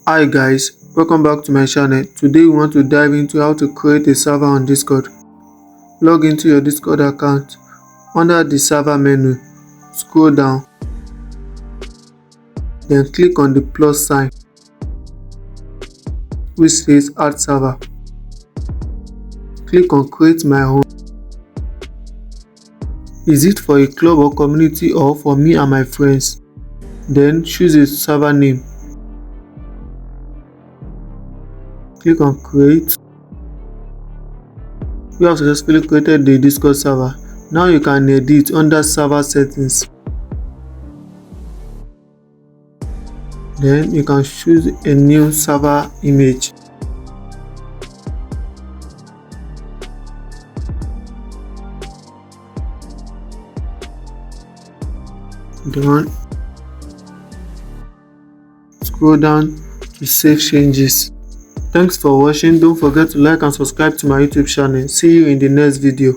Hi guys, welcome back to my channel. Today we want to dive into how to create a server on Discord. Log into your Discord account. Under the server menu, scroll down, then click on the plus sign which says add server. Click on create my own. Is it for a club or community or for me and my friends? Then choose a server name. Click on create. We have successfully created the Discord server. Now you can edit under server settings. Then you can choose a new server image. Then scroll down to save changes. Thanks for watching. Don't forget to like and subscribe to my YouTube channel. See you in the next video.